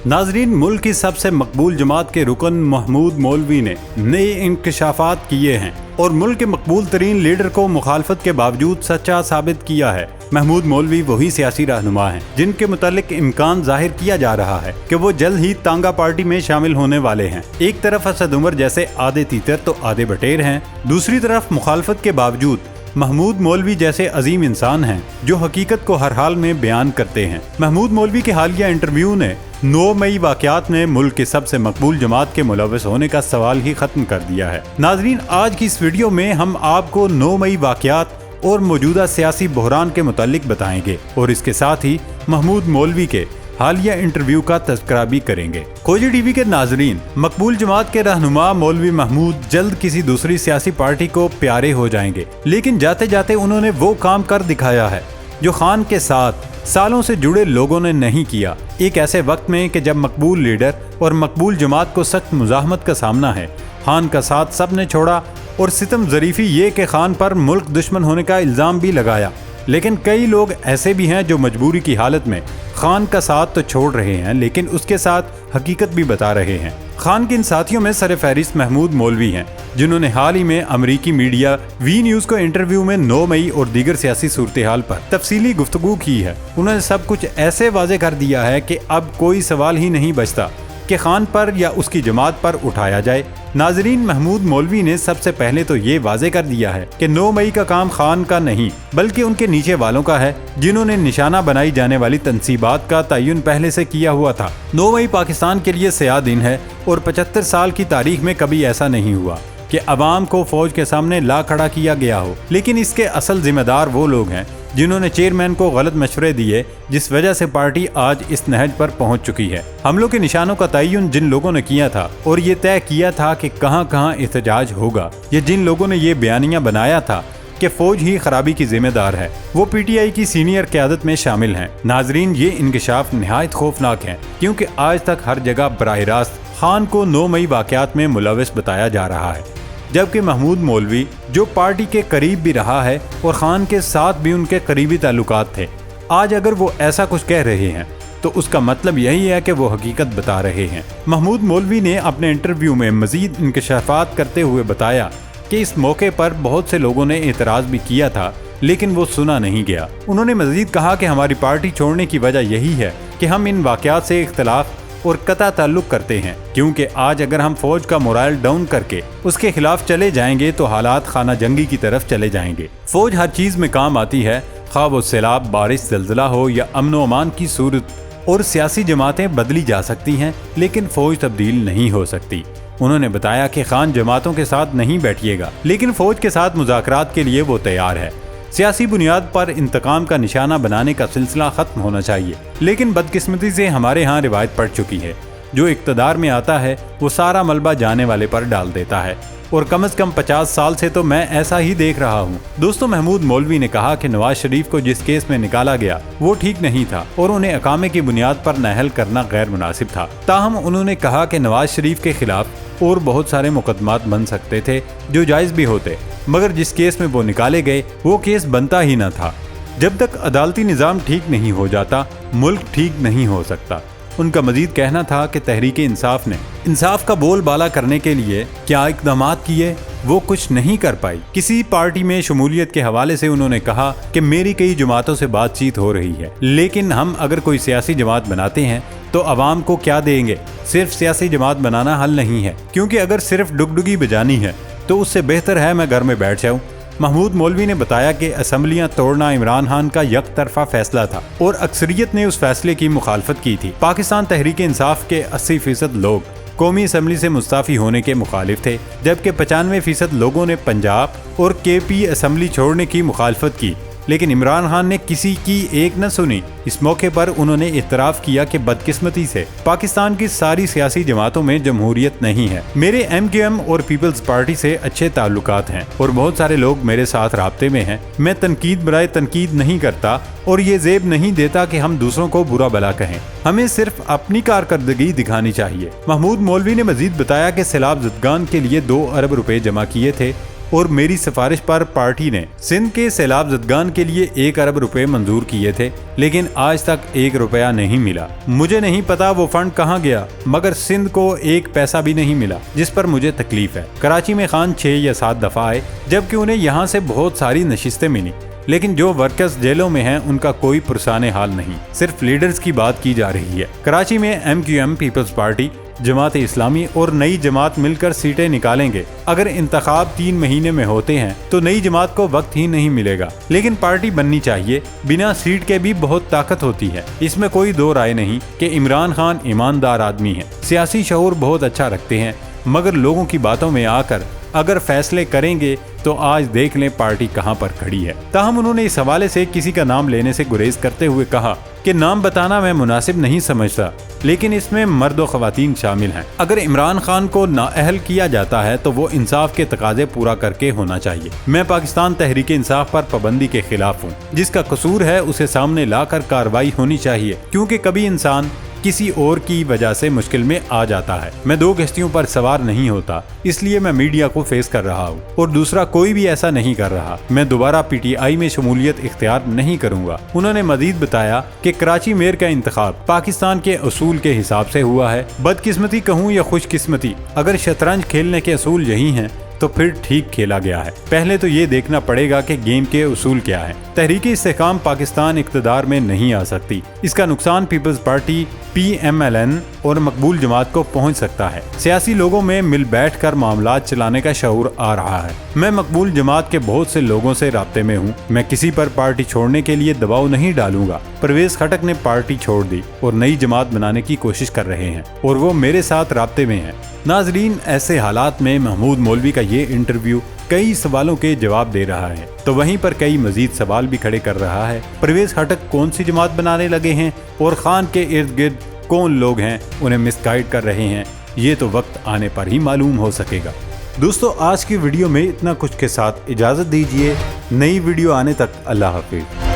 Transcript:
नाजरीन, मुल्क की सबसे मकबूल जमात के रुकन महमूद मौलवी ने नए इंकशाफात किए हैं और मुल्क के मकबूल तरीन लीडर को मुखालफत के बावजूद सच्चा साबित किया है। महमूद मौलवी वही सियासी रहनुमा हैं जिनके मुतालिक इम्कान जाहिर किया जा रहा है कि वो जल्द ही तांगा पार्टी में शामिल होने वाले हैं। एक तरफ असद उमर जैसे आधे तीतर तो आधे बटेर हैं, दूसरी तरफ मुखालफत के बावजूद महमूद मौलवी जैसे अजीम इंसान हैं जो हकीकत को हर हाल में बयान करते हैं। महमूद मौलवी के हालिया इंटरव्यू ने 9 मई वाक़यात में मुल्क के सबसे मकबूल जमात के मुलव्वस होने का सवाल ही खत्म कर दिया है। नाजरीन, आज की इस वीडियो में हम आपको 9 मई वाक़यात और मौजूदा सियासी बहरान के मुतालिक बताएंगे और इसके साथ ही महमूद मौलवी के हालिया इंटरव्यू का तज़किरा भी करेंगे। खोजी टीवी के नाजरीन, मकबूल जमात के रहनुमा मौलवी महमूद जल्द किसी दूसरी सियासी पार्टी को प्यारे हो जाएंगे, लेकिन जाते जाते उन्होंने वो काम कर दिखाया है जो खान के साथ सालों से जुड़े लोगों ने नहीं किया। एक ऐसे वक्त में कि जब मकबूल लीडर और मकबूल जमात को सख्त मुज़ाहमत का सामना है, खान का साथ सब ने छोड़ा और सितम ज़रीफ़ी ये कि खान पर मुल्क दुश्मन होने का इल्ज़ाम भी लगाया। लेकिन कई लोग ऐसे भी हैं जो मजबूरी की हालत में खान का साथ तो छोड़ रहे हैं, लेकिन उसके साथ हकीकत भी बता रहे हैं। खान के इन साथियों में सर फहरिस्त महमूद मौलवी हैं, जिन्होंने हाल ही में अमरीकी मीडिया वी न्यूज़ को इंटरव्यू में 9 मई और दीगर सियासी सूरत हाल पर तफसीली गुफ्तगू की है। उन्होंने सब कुछ ऐसे वाजे कर दिया है कि अब कोई सवाल ही नहीं बचता कि खान पर या उसकी जमात पर उठाया जाए। नाजरीन, महमूद मौलवी ने सबसे पहले तो ये वाजे कर दिया है कि 9 मई का काम खान का नहीं बल्कि उनके नीचे वालों का है, जिन्होंने निशाना बनाई जाने वाली तनसीबात का तयन पहले से किया हुआ था। 9 मई पाकिस्तान के लिए स्याह दिन है और 75 साल की तारीख में कभी ऐसा नहीं हुआ कि अवाम को फौज के सामने ला खड़ा किया गया हो। लेकिन इसके असल जिम्मेदार वो लोग हैं जिन्होंने चेयरमैन को गलत मशवरे दिए, जिस वजह से पार्टी आज इस नहज पर पहुंच चुकी है। हमलों के निशानों का तयन जिन लोगों ने किया था और ये तय किया था कि कहां कहां एहतजाज होगा, ये जिन लोगों ने ये बयानिया बनाया था कि फौज ही खराबी की जिम्मेदार है, वो पीटीआई की सीनियर क़यादत में शामिल हैं। नाजरीन, ये इंकशाफ निहायत खौफनाक है क्योंकि आज तक हर जगह बराह रास्त खान को 9 मई वाक़यात में मुलव्वस बताया जा रहा है, जबकि महमूद मौलवी जो पार्टी के करीब भी रहा है और खान के साथ भी उनके करीबी ताल्लुकात थे, आज अगर वो ऐसा कुछ कह रहे हैं तो उसका मतलब यही है कि वो हकीकत बता रहे हैं। महमूद मौलवी ने अपने इंटरव्यू में मजीद इंकशाफात करते हुए बताया कि इस मौके पर बहुत से लोगों ने एतराज़ भी किया था, लेकिन वो सुना नहीं गया। उन्होंने मजीद कहा कि हमारी पार्टी छोड़ने की वजह यही है कि हम इन वाक़यात से इख्तलाफ और कता ताल्लुक करते हैं, क्योंकि आज अगर हम फौज का मोरल डाउन करके उसके खिलाफ चले जाएंगे तो हालात खाना जंगी की तरफ चले जाएंगे। फौज हर चीज में काम आती है, खा वो सैलाब, बारिश, जल्जला हो या अमन व अमान की सूरत, और सियासी जमातें बदली जा सकती हैं लेकिन फौज तब्दील नहीं हो सकती। उन्होंने बताया कि खान जमातों के साथ नहीं बैठिएगा, लेकिन फौज के साथ मुज़ाकरात के लिए वो तैयार है। सियासी बुनियाद पर इंतकाम का निशाना बनाने का सिलसिला खत्म होना चाहिए, लेकिन बदकिस्मती से हमारे यहाँ रिवायत पड़ चुकी है, जो इक़्तिदार में आता है वो सारा मलबा जाने वाले पर डाल देता है, और कम से कम 50 साल से तो मैं ऐसा ही देख रहा हूँ। दोस्तों, महमूद मौलवी ने कहा कि नवाज शरीफ को जिस केस में निकाला गया वो ठीक नहीं था और उन्हें अकामे की बुनियाद पर नाअहल करना गैर मुनासिब था। ताहम उन्होंने कहा कि नवाज शरीफ के खिलाफ और बहुत सारे मुकदमात बन सकते थे जो जायज़ भी होते, मगर जिस केस में वो निकाले गए वो केस बनता ही न था। जब तक अदालती निज़ाम ठीक नहीं हो जाता, मुल्क ठीक नहीं हो सकता। उनका मजीद कहना था कि तहरीक इंसाफ ने इंसाफ का बोलबाला करने के लिए क्या इक़दामात किए, वो कुछ नहीं कर पाई। किसी पार्टी में शमूलियत के हवाले से उन्होंने कहा कि मेरी कई जमातों से बातचीत हो रही है, लेकिन हम अगर कोई सियासी जमात बनाते हैं तो अवाम को क्या देंगे। सिर्फ सियासी जमात बनाना हल नहीं है, क्योंकि अगर सिर्फ डुगडुगी बजानी है तो उससे बेहतर है मैं घर में बैठ जाऊं। महमूद मौलवी ने बताया कि असम्बलियां तोड़ना इमरान खान का यकतरफा फैसला था और अक्सरियत ने उस फैसले की मुखालफत की थी। पाकिस्तान तहरीक इंसाफ के 80% लोग कौमी असम्बली से मुस्ताफ़ी होने के मुखालिफ थे, जबकि 95% लोगों ने पंजाब और KP असम्बली छोड़ने की मुखालफत की, लेकिन इमरान खान ने किसी की एक न सुनी। इस मौके पर उन्होंने इतराफ़ किया कि बदकिस्मती से पाकिस्तान की सारी सियासी जमातों में जमहूरियत नहीं है। मेरे MQM और पीपल्स पार्टी से अच्छे ताल्लुकात हैं और बहुत सारे लोग मेरे साथ राब्ते में हैं। मैं तनकीद बराए तनकीद नहीं करता और ये ज़ेब नहीं देता कि हम दूसरों को बुरा भला कहें, हमें सिर्फ अपनी कारकर्दगी दिखानी चाहिए। महमूद मौलवी ने मजीद बताया कि सैलाब ज़दगान के लिए 2 अरब रुपए जमा किए थे और मेरी सिफारिश पर पार्टी ने सिंध के सैलाब ज़दगान के लिए 1 अरब रुपए मंजूर किए थे, लेकिन आज तक 1 रुपया नहीं मिला। मुझे नहीं पता वो फंड कहाँ गया, मगर सिंध को 1 पैसा भी नहीं मिला, जिस पर मुझे तकलीफ है। कराची में खान 6 या 7 दफा आए, जबकि उन्हें यहाँ से बहुत सारी नशिस्तें मिली, लेकिन जो वर्कर्स जेलों में हैं उनका कोई पुरसाने हाल नहीं, सिर्फ लीडर्स की बात की जा रही है। कराची में MQM peoples party, Jamaat Islami और नई जमात मिलकर सीटें निकालेंगे। अगर इंतखाब 3 महीने में होते हैं तो नई जमात को वक्त ही नहीं मिलेगा, लेकिन पार्टी बननी चाहिए। बिना सीट के भी बहुत ताकत होती है, इसमें कोई दो राय नहीं कि इमरान खान ईमानदार आदमी है, सियासी शऊर बहुत अच्छा रखते हैं, मगर लोगों की बातों में आकर अगर फैसले करेंगे तो आज देख लें पार्टी कहां पर खड़ी है। ताहम उन्होंने इस हवाले से किसी का नाम लेने से गुरेज करते हुए कहा कि नाम बताना मैं मुनासिब नहीं समझता, लेकिन इसमें मर्द व ख़वातीन शामिल हैं। अगर इमरान खान को नाअहल किया जाता है तो वो इंसाफ के तकाजे पूरा करके होना चाहिए। मैं पाकिस्तान तहरीक इंसाफ पर पाबंदी के खिलाफ हूँ। जिसका कसूर है उसे सामने लाकर कार्रवाई होनी चाहिए, क्योंकि कभी इंसान किसी और की वजह से मुश्किल में आ जाता है। मैं 2 किश्तियों पर सवार नहीं होता, इसलिए मैं मीडिया को फेस कर रहा हूँ, और दूसरा कोई भी ऐसा नहीं कर रहा। मैं दोबारा PTI में शमूलियत इख्तियार नहीं करूँगा। उन्होंने मजीद बताया कि कराची मेयर का इंतखाब पाकिस्तान के असूल के हिसाब से हुआ है। बदकिस्मती कहूँ या खुशकिस्मती, अगर शतरंज खेलने के असूल यही हैं तो फिर ठीक खेला गया है। पहले तो ये देखना पड़ेगा कि गेम के उसूल क्या है। तहरीकी इस्तेहकाम पाकिस्तान इक़्तिदार में नहीं आ सकती। इसका नुकसान पीपल्स पार्टी, PMLN और मकबूल जमात को पहुंच सकता है। सियासी लोगों में मिल बैठ कर मामलात चलाने का शऊर आ रहा है। मैं मकबूल जमात के बहुत से लोगों से राब्ते में हूँ। मैं किसी पर पार्टी छोड़ने के लिए दबाव नहीं डालूंगा। परवेज खटक ने पार्टी छोड़ दी और नई जमात बनाने की कोशिश कर रहे हैं, और वो मेरे साथ राब्ते में हैं। नाजरीन, ऐसे हालात में महमूद मौलवी का ये इंटरव्यू कई सवालों के जवाब दे रहा है, तो वहीं पर कई मजीद सवाल भी खड़े कर रहा है। परवेज खटक कौन सी जमात बनाने लगे हैं और खान के इर्द गिर्द कौन लोग हैं उन्हें मिसगाइड कर रहे हैं, ये तो वक्त आने पर ही मालूम हो सकेगा। दोस्तों, आज की वीडियो में इतना कुछ के साथ इजाज़त दीजिए। नई वीडियो आने तक अल्लाह हाफिज़।